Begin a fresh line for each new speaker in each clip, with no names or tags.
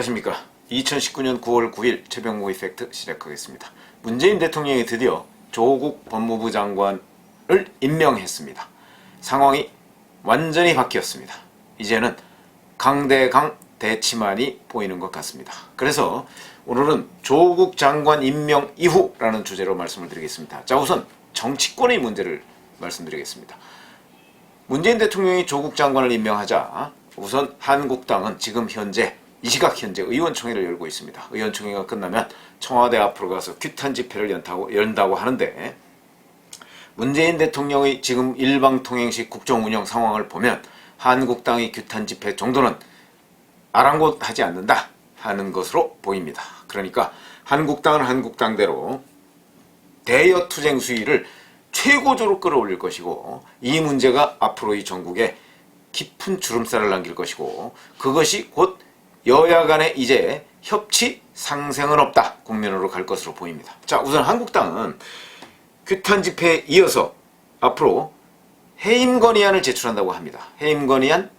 안녕하십니까. 2019년 9월 9일 최병모 이펙트 시작하겠습니다. 문재인 대통령이 드디어 조국 법무부 장관을 임명했습니다. 상황이 완전히 바뀌었습니다. 이제는 강대강 대치만이 보이는 것 같습니다. 그래서 오늘은 조국 장관 임명 이후라는 주제로 말씀을 드리겠습니다. 자, 우선 정치권의 문제를 말씀드리겠습니다. 문재인 대통령이 조국 장관을 임명하자 우선 한국당은 지금 현재 이 시각 현재 의원총회를 열고 있습니다. 의원총회가 끝나면 청와대 앞으로 가서 규탄 집회를 연다고 하는데, 문재인 대통령의 지금 일방통행식 국정운영 상황을 보면 한국당의 규탄 집회 정도는 아랑곳하지 않는다 하는 것으로 보입니다. 그러니까 한국당은 한국당대로 대여투쟁 수위를 최고조로 끌어올릴 것이고, 이 문제가 앞으로 이 전국에 깊은 주름살을 남길 것이고, 그것이 곧 여야 간에 이제 협치 상생은 없다 국면으로 갈 것으로 보입니다. 자, 우선 한국당은 규탄 집회에 이어서 앞으로 해임 건의안을 제출한다고 합니다. 해임 건의안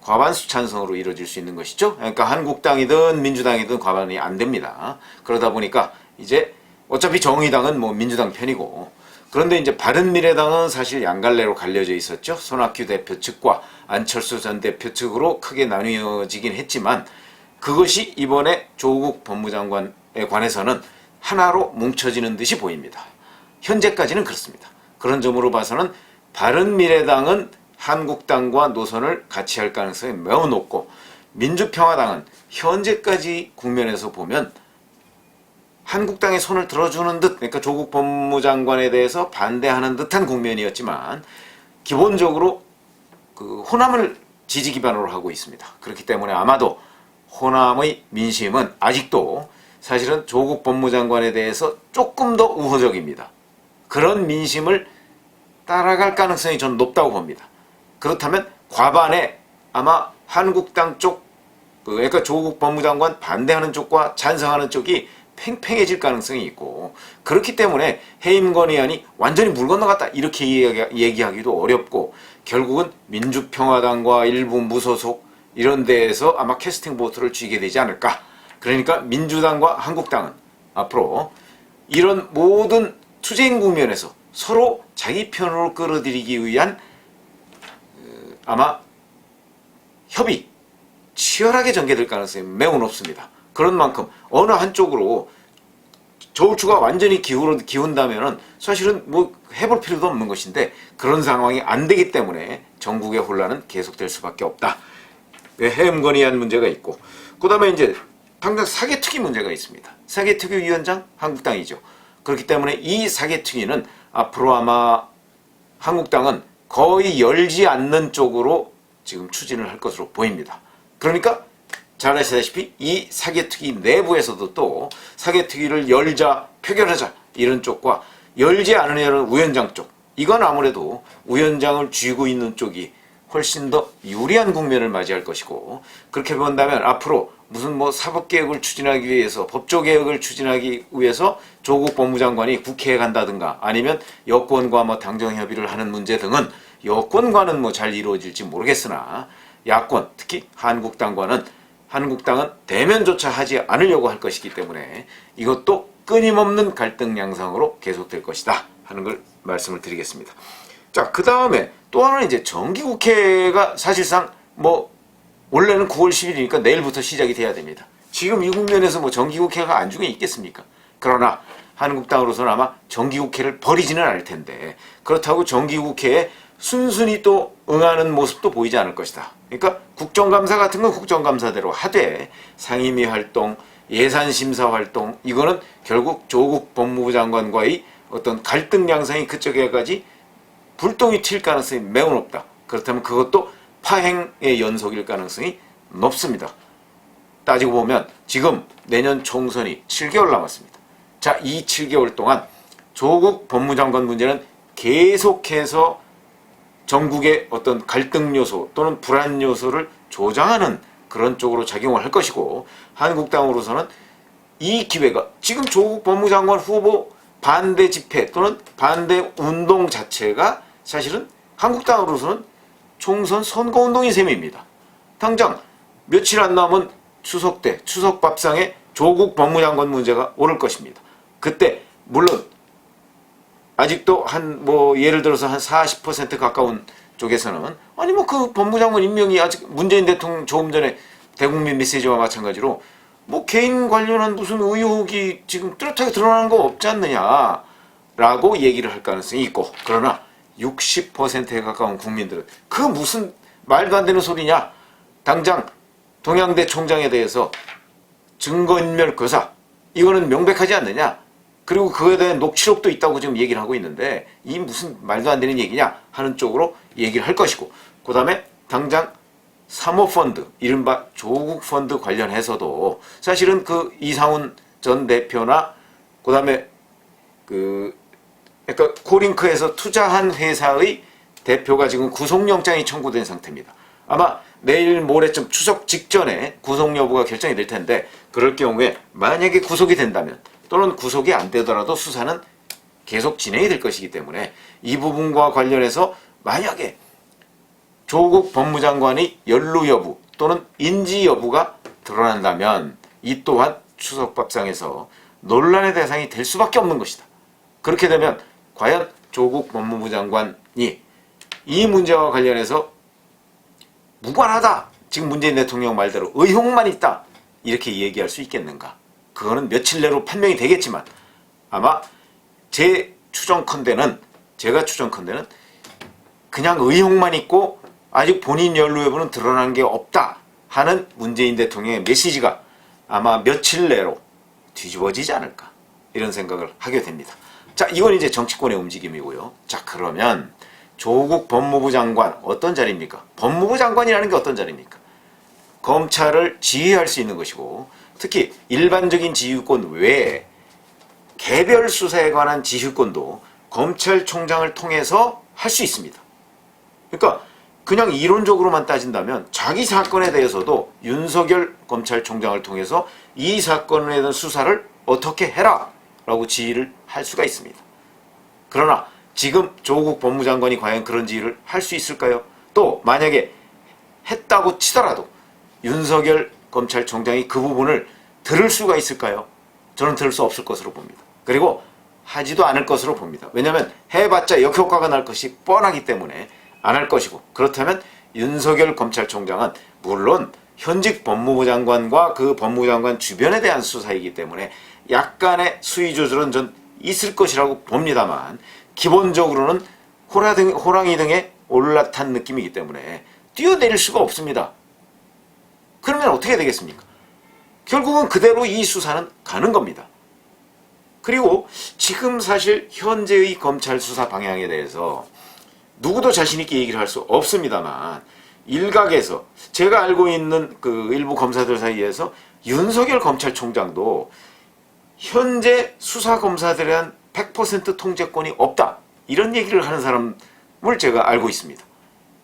과반수 찬성으로 이루어질 수 있는 것이죠. 그러니까 한국당이든 민주당이든 과반이 안 됩니다. 그러다 보니까 이제 어차피 정의당은 뭐 민주당 편이고, 그런데 이제 바른미래당은 사실 양갈래로 갈려져 있었죠. 손학규 대표 측과 안철수 전 대표 측으로 크게 나뉘어지긴 했지만, 그것이 이번에 조국 법무장관에 관해서는 하나로 뭉쳐지는 듯이 보입니다. 현재까지는 그렇습니다. 그런 점으로 봐서는 바른미래당은 한국당과 노선을 같이 할 가능성이 매우 높고, 민주평화당은 현재까지 국면에서 보면 한국당의 손을 들어주는 듯, 그러니까 조국 법무장관에 대해서 반대하는 듯한 국면이었지만 기본적으로 그 호남을 지지 기반으로 하고 있습니다. 그렇기 때문에 아마도 호남의 민심은 아직도 사실은 조국 법무장관에 대해서 조금 더 우호적입니다. 그런 민심을 따라갈 가능성이 저는 높다고 봅니다. 그렇다면 과반에 아마 한국당 쪽, 그러니까 조국 법무장관 반대하는 쪽과 찬성하는 쪽이 팽팽해질 가능성이 있고, 그렇기 때문에 해임 건의안이 완전히 물 건너갔다 이렇게 얘기하기도 어렵고, 결국은 민주평화당과 일부 무소속 이런 데에서 아마 캐스팅 보트를 쥐게 되지 않을까. 그러니까 민주당과 한국당은 앞으로 이런 모든 투쟁 국면에서 서로 자기 편으로 끌어들이기 위한 아마 협의 치열하게 전개될 가능성이 매우 높습니다. 그런 만큼 어느 한쪽으로 저울추가 완전히 기운다면은 사실은 뭐 해볼 필요도 없는 것인데, 그런 상황이 안 되기 때문에 전국의 혼란은 계속될 수밖에 없다. 해임 건의안 문제가 있고, 그 다음에 이제 당장 사개특위 문제가 있습니다. 사개특위 위원장 한국당이죠. 그렇기 때문에 이 사개특위는 앞으로 아마 한국당은 거의 열지 않는 쪽으로 지금 추진을 할 것으로 보입니다. 그러니까 잘 아시다시피 이 사개특위 내부에서도 또 사개특위를 열자, 표결하자 이런 쪽과 열지 않으려는 우연장 쪽, 이건 아무래도 우연장을 쥐고 있는 쪽이 훨씬 더 유리한 국면을 맞이할 것이고, 그렇게 본다면 앞으로 무슨 뭐 사법개혁을 추진하기 위해서, 법조개혁을 추진하기 위해서 조국 법무장관이 국회에 간다든가, 아니면 여권과 뭐 당정협의를 하는 문제 등은 여권과는 뭐 잘 이루어질지 모르겠으나, 야권, 특히 한국당은 대면조차 하지 않으려고 할 것이기 때문에 이것도 끊임없는 갈등 양상으로 계속될 것이다 하는 걸 말씀을 드리겠습니다. 자, 그 다음에 또 하나는 이제 정기국회가 사실상 뭐 원래는 9월 10일이니까 내일부터 시작이 돼야 됩니다. 지금 이 국면에서 뭐 정기국회가 안중에 있겠습니까? 그러나 한국당으로서는 아마 정기국회를 버리지는 않을 텐데, 그렇다고 정기국회에 순순히 또 응하는 모습도 보이지 않을 것이다. 그러니까 국정감사 같은 건 국정감사대로 하되, 상임위 활동, 예산심사 활동, 이거는 결국 조국 법무부 장관과의 어떤 갈등 양상이 그쪽에까지 불똥이 튈 가능성이 매우 높다. 그렇다면 그것도 파행의 연속일 가능성이 높습니다. 따지고 보면 지금 내년 총선이 7개월 남았습니다. 자, 이 7개월 동안 조국 법무장관 문제는 계속해서 전국의 어떤 갈등 요소 또는 불안 요소를 조장하는 그런 쪽으로 작용을 할 것이고, 한국당으로서는 이 기회가 지금 조국 법무장관 후보 반대 집회 또는 반대 운동 자체가 사실은 한국당으로서는 총선 선거운동인 셈입니다. 당장 며칠 안 남은 추석 때 추석 밥상에 조국 법무장관 문제가 오를 것입니다. 그때 물론 아직도 한 뭐 예를 들어서 한 40% 가까운 쪽에서는 아니 뭐 그 법무장관 임명이 아직 문재인 대통령 조금 전에 대국민 메시지와 마찬가지로 뭐 개인 관련한 무슨 의혹이 지금 뚜렷하게 드러나는 거 없지 않느냐라고 얘기를 할 가능성이 있고, 그러나 60%에 가까운 국민들은 그 무슨 말도 안 되는 소리냐, 당장 동양대 총장에 대해서 증거인멸 교사 이거는 명백하지 않느냐, 그리고 그거에 대한 녹취록도 있다고 지금 얘기를 하고 있는데 이 무슨 말도 안 되는 얘기냐 하는 쪽으로 얘기를 할 것이고, 그 다음에 당장 사모펀드, 이른바 조국펀드 관련해서도 사실은 그 이상훈 전 대표나 그 다음에 그 그러니까 코링크에서 투자한 회사의 대표가 지금 구속영장이 청구된 상태입니다. 아마 내일 모레쯤 추석 직전에 구속 여부가 결정이 될 텐데, 그럴 경우에 만약에 구속이 된다면 또는 구속이 안 되더라도 수사는 계속 진행이 될 것이기 때문에 이 부분과 관련해서 만약에 조국 법무장관의 연루 여부 또는 인지 여부가 드러난다면 이 또한 추석밥상에서 논란의 대상이 될 수밖에 없는 것이다. 그렇게 되면 과연 조국 법무부 장관이 이 문제와 관련해서 무관하다, 지금 문재인 대통령 말대로 의혹만 있다, 이렇게 얘기할 수 있겠는가? 그거는 며칠 내로 판명이 되겠지만 아마 제가 추정컨대는 그냥 의혹만 있고 아직 본인 연루 여부는 드러난 게 없다 하는 문재인 대통령의 메시지가 아마 며칠 내로 뒤집어지지 않을까, 이런 생각을 하게 됩니다. 자, 이건 이제 정치권의 움직임이고요. 자, 그러면 조국 법무부 장관 어떤 자리입니까? 법무부 장관이라는 게 어떤 자리입니까? 검찰을 지휘할 수 있는 것이고, 특히 일반적인 지휘권 외에 개별 수사에 관한 지휘권도 검찰총장을 통해서 할 수 있습니다. 그러니까 그냥 이론적으로만 따진다면 자기 사건에 대해서도 윤석열 검찰총장을 통해서 이 사건에 대한 수사를 어떻게 해라 라고 지휘를 할 수가 있습니다. 그러나 지금 조국 법무장관이 과연 그런 지휘를 할 수 있을까요? 또 만약에 했다고 치더라도 윤석열 검찰총장이 그 부분을 들을 수가 있을까요? 저는 들을 수 없을 것으로 봅니다. 그리고 하지도 않을 것으로 봅니다. 왜냐하면 해봤자 역효과가 날 것이 뻔하기 때문에 안 할 것이고, 그렇다면 윤석열 검찰총장은 물론 현직 법무부 장관과 그 법무부 장관 주변에 대한 수사이기 때문에 약간의 수위 조절은 전 있을 것이라고 봅니다만, 기본적으로는 호랑이 등에 올라탄 느낌이기 때문에 뛰어내릴 수가 없습니다. 그러면 어떻게 되겠습니까? 결국은 그대로 이 수사는 가는 겁니다. 그리고 지금 사실 현재의 검찰 수사 방향에 대해서 누구도 자신 있게 얘기를 할 수 없습니다만, 일각에서 제가 알고 있는 그 일부 검사들 사이에서 윤석열 검찰총장도 현재 수사 검사들에 대한 100% 통제권이 없다, 이런 얘기를 하는 사람을 제가 알고 있습니다.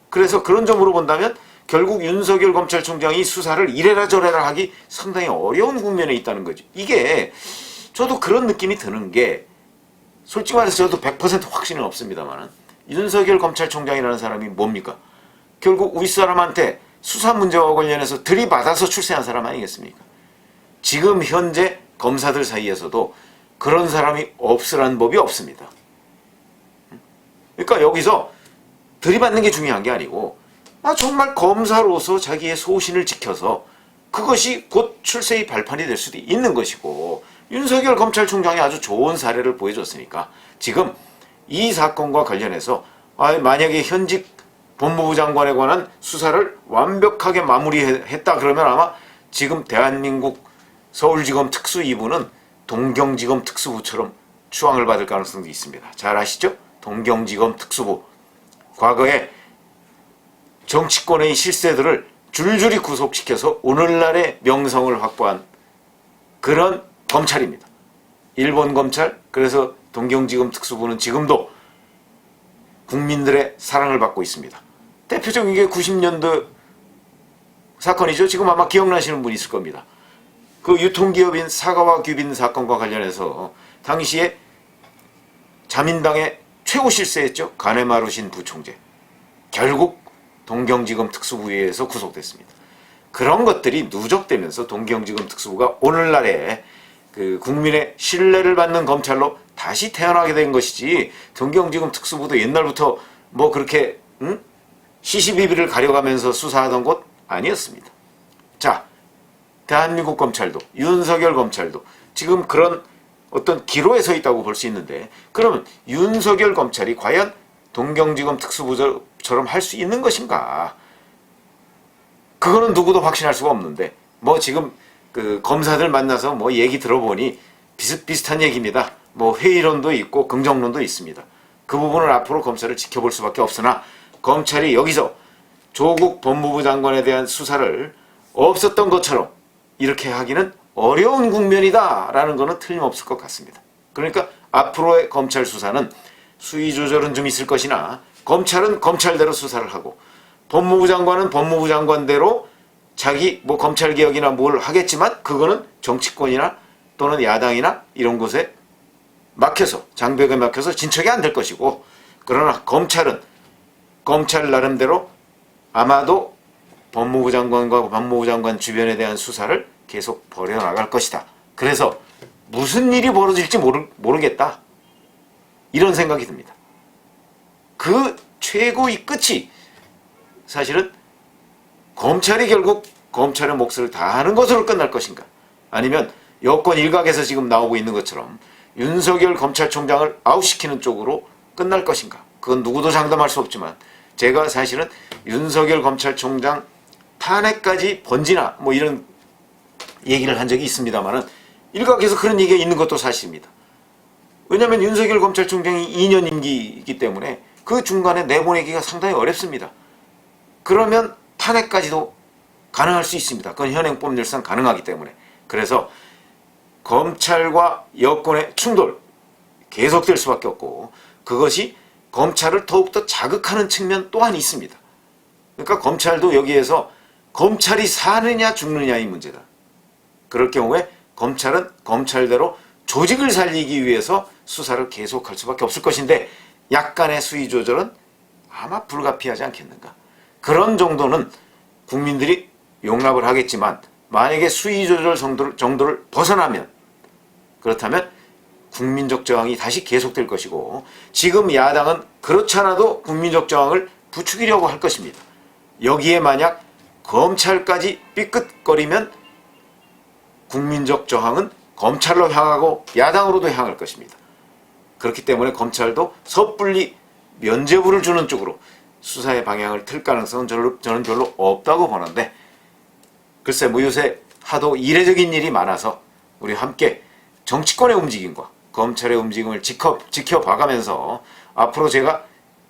그래서 그런 점으로 본다면 결국 윤석열 검찰총장이 수사를 이래라 저래라 하기 상당히 어려운 국면에 있다는 거죠. 이게 저도 그런 느낌이 드는 게, 솔직히 말해서 저도 100% 확신은 없습니다만 윤석열 검찰총장이라는 사람이 뭡니까? 결국 윗사람한테 수사 문제와 관련해서 들이받아서 출세한 사람 아니겠습니까? 지금 현재 검사들 사이에서도 그런 사람이 없으란 법이 없습니다. 그러니까 여기서 들이받는 게 중요한 게 아니고, 정말 검사로서 자기의 소신을 지켜서 그것이 곧 출세의 발판이 될 수도 있는 것이고, 윤석열 검찰총장이 아주 좋은 사례를 보여줬으니까 지금 이 사건과 관련해서 만약에 현직 법무부 장관에 관한 수사를 완벽하게 마무리했다 그러면 아마 지금 대한민국 서울지검 특수 2부는 동경지검 특수부처럼 추앙을 받을 가능성도 있습니다. 잘 아시죠? 동경지검 특수부. 과거에 정치권의 실세들을 줄줄이 구속시켜서 오늘날의 명성을 확보한 그런 검찰입니다. 일본 검찰, 그래서 동경지검 특수부는 지금도 국민들의 사랑을 받고 있습니다. 대표적인 게 90년도 사건이죠. 지금 아마 기억나시는 분이 있을 겁니다. 그 유통기업인 사가와 규빈 사건과 관련해서 당시에 자민당의 최고 실세였죠. 가네마루신 부총재. 결국 동경지검 특수부에서 구속됐습니다. 그런 것들이 누적되면서 동경지검 특수부가 오늘날에 그 국민의 신뢰를 받는 검찰로 다시 태어나게 된 것이지, 동경지검 특수부도 옛날부터 뭐 그렇게 시시비비를 가려가면서 수사하던 곳 아니었습니다. 자, 대한민국 검찰도, 윤석열 검찰도 지금 그런 어떤 기로에 서 있다고 볼 수 있는데, 그러면 윤석열 검찰이 과연 동경지검 특수부처럼 할 수 있는 것인가? 그거는 누구도 확신할 수가 없는데, 뭐 지금 그 검사들 만나서 뭐 얘기 들어보니 비슷비슷한 얘기입니다. 뭐 회의론도 있고 긍정론도 있습니다. 그 부분을 앞으로 검찰을 지켜볼 수밖에 없으나, 검찰이 여기서 조국 법무부 장관에 대한 수사를 없었던 것처럼 이렇게 하기는 어려운 국면이다라는 것은 틀림없을 것 같습니다. 그러니까 앞으로의 검찰 수사는 수위 조절은 좀 있을 것이나, 검찰은 검찰대로 수사를 하고 법무부 장관은 법무부 장관대로 자기 뭐 검찰개혁이나 뭘 하겠지만, 그거는 정치권이나 또는 야당이나 이런 곳에 막혀서, 장벽에 막혀서 진척이 안 될 것이고, 그러나 검찰은 검찰 나름대로 아마도 법무부 장관과 법무부 장관 주변에 대한 수사를 계속 벌여나갈 것이다. 그래서 무슨 일이 벌어질지 모르겠다, 이런 생각이 듭니다. 그 최고의 끝이 사실은 검찰이 결국 검찰의 몫을 다하는 것으로 끝날 것인가, 아니면 여권 일각에서 지금 나오고 있는 것처럼 윤석열 검찰총장을 아웃시키는 쪽으로 끝날 것인가, 그건 누구도 장담할 수 없지만, 제가 사실은 윤석열 검찰총장 탄핵까지 번지나 뭐 이런 얘기를 한 적이 있습니다만은, 일각에서 그런 얘기가 있는 것도 사실입니다. 왜냐하면 윤석열 검찰총장이 2년 임기이기 때문에 그 중간에 내보내기가 상당히 어렵습니다. 그러면 탄핵까지도 가능할 수 있습니다. 그건 현행법률상 가능하기 때문에. 그래서 검찰과 여권의 충돌 계속될 수밖에 없고, 그것이 검찰을 더욱더 자극하는 측면 또한 있습니다. 그러니까 검찰도 여기에서 검찰이 사느냐 죽느냐의 문제다. 그럴 경우에 검찰은 검찰대로 조직을 살리기 위해서 수사를 계속할 수밖에 없을 것인데, 약간의 수위 조절은 아마 불가피하지 않겠는가. 그런 정도는 국민들이 용납을 하겠지만, 만약에 수위 조절 정도를 벗어나면, 그렇다면 국민적 저항이 다시 계속될 것이고, 지금 야당은 그렇지 않아도 국민적 저항을 부추기려고 할 것입니다. 여기에 만약 검찰까지 삐끗거리면 국민적 저항은 검찰로 향하고 야당으로도 향할 것입니다. 그렇기 때문에 검찰도 섣불리 면죄부를 주는 쪽으로 수사의 방향을 틀 가능성은 저는 별로 없다고 보는데, 글쎄 뭐 요새 하도 이례적인 일이 많아서 우리 함께 정치권의 움직임과 검찰의 움직임을 지켜봐가면서 앞으로 제가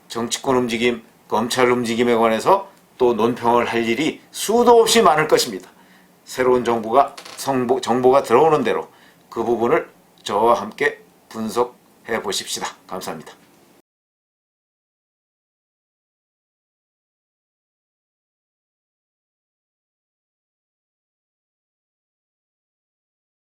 정치권 움직임, 검찰 움직임에 관해서 또 논평을 할 일이 수도 없이 많을 것입니다. 새로운 정보가 들어오는 대로 그 부분을 저와 함께 분석해 보십시다. 감사합니다.